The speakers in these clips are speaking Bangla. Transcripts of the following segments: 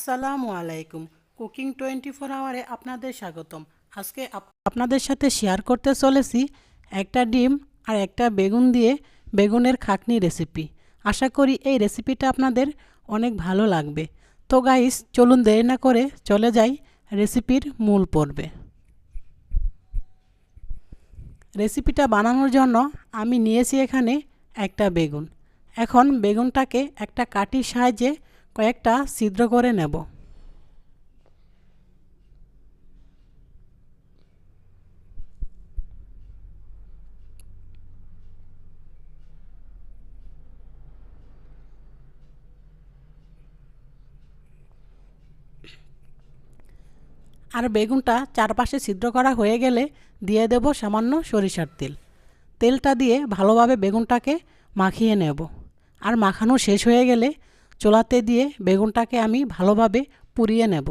আসসালামু আলাইকুম। কুকিং 24 আওয়ারে আপনাদের স্বাগতম। আজকে আপনাদের সাথে শেয়ার করতে চলেছি একটা ডিম আর একটা বেগুন দিয়ে বেগুনের খাকনি রেসিপি। আশা করি এই রেসিপিটা আপনাদের অনেক ভালো লাগবে। তো গাইস, চলুন দেরি না করে চলে যাই রেসিপির মূল পর্বে। রেসিপিটা বানানোর জন্য আমি নিয়েছি এখানে একটা বেগুন। এখন বেগুনটাকে একটা কাঠির সাহায্যে কয়েকটা ছিদ্র করে নেব। আর বেগুনটা চারপাশে ছিদ্র করা হয়ে গেলে দিয়ে দেব সামান্য সরিষার তেল। তেলটা দিয়ে ভালোভাবে বেগুনটাকে মাখিয়ে নেব। আর মাখানো শেষ হয়ে গেলে চুলাতে দিয়ে বেগুনটাকে আমি ভালোভাবে পুড়িয়ে নেব।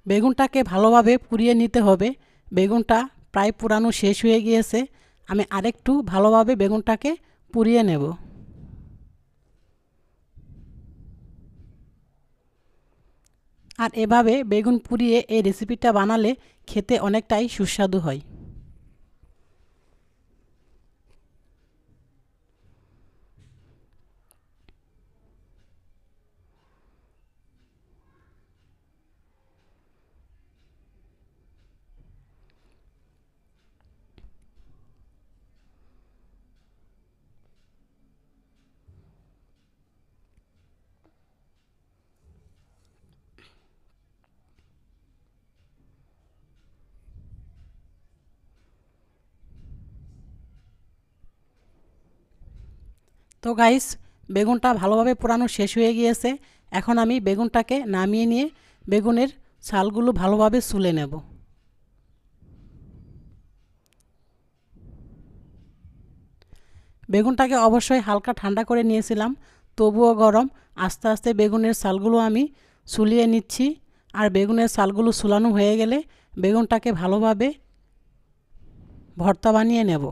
বেগুনটাকে ভালোভাবে পুড়িয়ে নিতে হবে। বেগুনটা প্রায় পুরানো শেষ হয়ে গিয়েছে। আমি আরেকটু ভালোভাবে বেগুনটাকে পুড়িয়ে নেব। আর এভাবে বেগুন পুড়িয়ে এই রেসিপিটা বানালে খেতে অনেকটাই সুস্বাদু হয়। তো গাইস, বেগুনটা ভালোভাবে পোড়ানো শেষ হয়ে গিয়েছে। এখন আমি বেগুনটাকে নামিয়ে নিয়ে বেগুনের ছালগুলো ভালোভাবে ছুলে নেব। বেগুনটাকে অবশ্যই হালকা ঠান্ডা করে নিয়েছিলাম, তবুও গরম। আস্তে আস্তে বেগুনের ছালগুলো আমি ছুলিয়ে নিচ্ছি। আর বেগুনের ছালগুলো ছুলানো হয়ে গেলে বেগুনটাকে ভালোভাবে ভর্তা বানিয়ে নেব।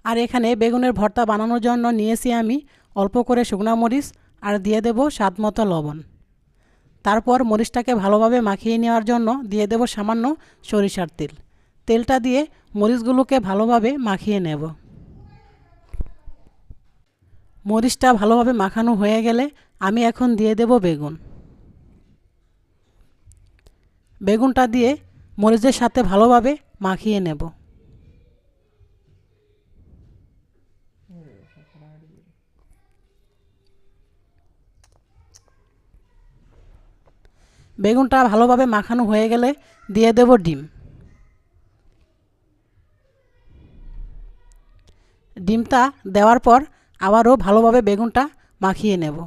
আর এখানে বেগুনের ভর্তা বানানোর জন্য নিয়েছি আমি অল্প করে শুকনো মরিচ আর দিয়ে দেব স্বাদমতো লবণ। তারপর মরিচটাকে ভালোভাবে মাখিয়ে নেওয়ার জন্য দিয়ে দেব সামান্য সরিষার তেল। তেলটা দিয়ে মরিচগুলোকে ভালোভাবে মাখিয়ে নেব। মরিচটা ভালোভাবে মাখানো হয়ে গেলে আমি এখন দিয়ে দেব বেগুন। বেগুনটা দিয়ে মরিচের সাথে ভালোভাবে মাখিয়ে নেব। বেগুনটা ভালোভাবে মাখানো হয়ে গেলে দিয়ে দেব ডিম। ডিমটা দেওয়ার পর আবারও ভালোভাবে বেগুনটা মাখিয়ে নেব।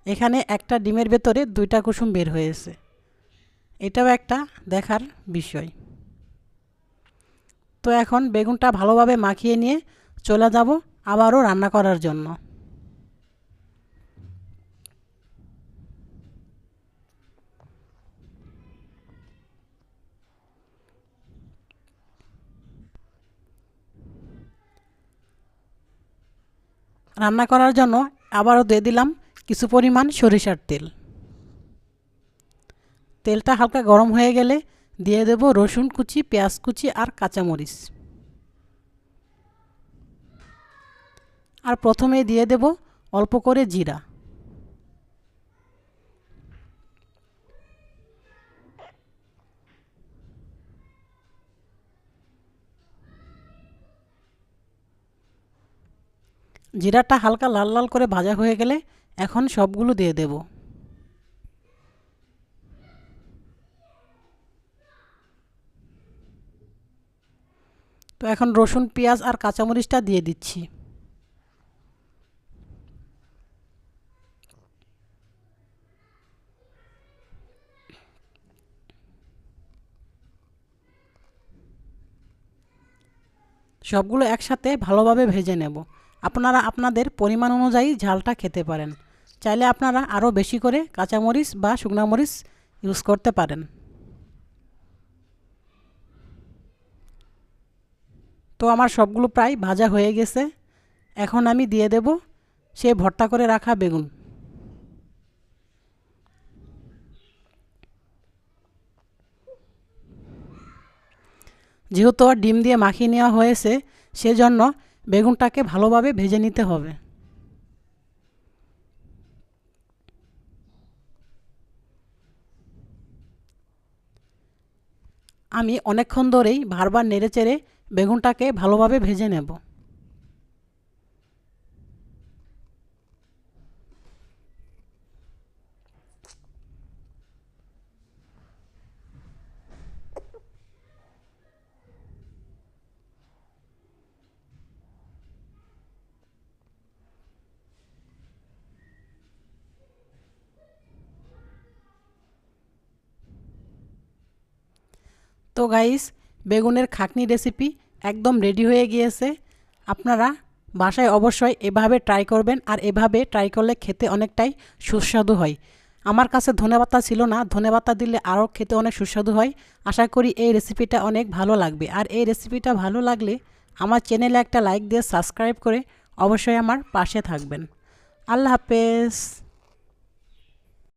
এখানে একটা ডিমের ভেতরে দুইটা কুসুম বের হয়েছে, এটাও একটা দেখার বিষয়। তো এখন বেগুনটা ভালোভাবে মাখিয়ে নিয়ে চলে যাব আবারও রান্না করার জন্য। রান্না করার জন্য আবারও দিয়ে দিলাম কিছু পরিমাণ সরিষার তেল। তেলটা হালকা গরম হয়ে গেলে দিয়ে দেব রসুন কুচি, পেঁয়াজ কুচি আর কাঁচামরিচ। আর প্রথমে দিয়ে দেব অল্প করে জিরা। জিরাটা হালকা লাল লাল করে ভাজা হয়ে গেলে এখন সবগুলো দিয়ে দেব। তো এখন রসুন, পেঁয়াজ আর কাঁচামরিচটা দিয়ে দিচ্ছি। সবগুলো একসাথে ভালোভাবে ভেজে নেব। আপনারা আপনাদের পরিমাণ অনুযায়ী ঝালটা খেতে পারেন। চাইলে আপনারা আরও বেশি করে কাঁচামরিচ বা শুকনা মরিচ ইউজ করতে পারেন। তো আমার সবগুলো প্রায় ভাজা হয়ে গেছে। এখন আমি দিয়ে দেব সে ভর্তা করে রাখা বেগুন। যেহেতু ডিম দিয়ে মাখিয়ে নেওয়া হয়েছে, সেজন্য বেগুনটাকে ভালোভাবে ভেজে নিতে হবে। আমি অনেকক্ষণ ধরেই বারবার নেড়েচেড়ে বেগুনটাকে ভালোভাবে ভেজে নেব। তো গাইস, বেগুনের খাকনি রেসিপি একদম রেডি হয়ে গিয়েছে। আপনারা বাসায় অবশ্যই এভাবে ট্রাই করবেন, আর এভাবে ট্রাই করলে খেতে অনেকটাই সুস্বাদু হয়। আমার কাছে ধনেপাতা ছিল না, ধনেপাতা দিলে আরও খেতে অনেক সুস্বাদু হয়। আশা করি এই রেসিপিটা অনেক ভালো লাগবে। আর এই রেসিপিটা ভালো লাগলে আমার চ্যানেলে একটা লাইক দিয়ে সাবস্ক্রাইব করে অবশ্যই আমার পাশে থাকবেন। আল্লাহ হাফেজ।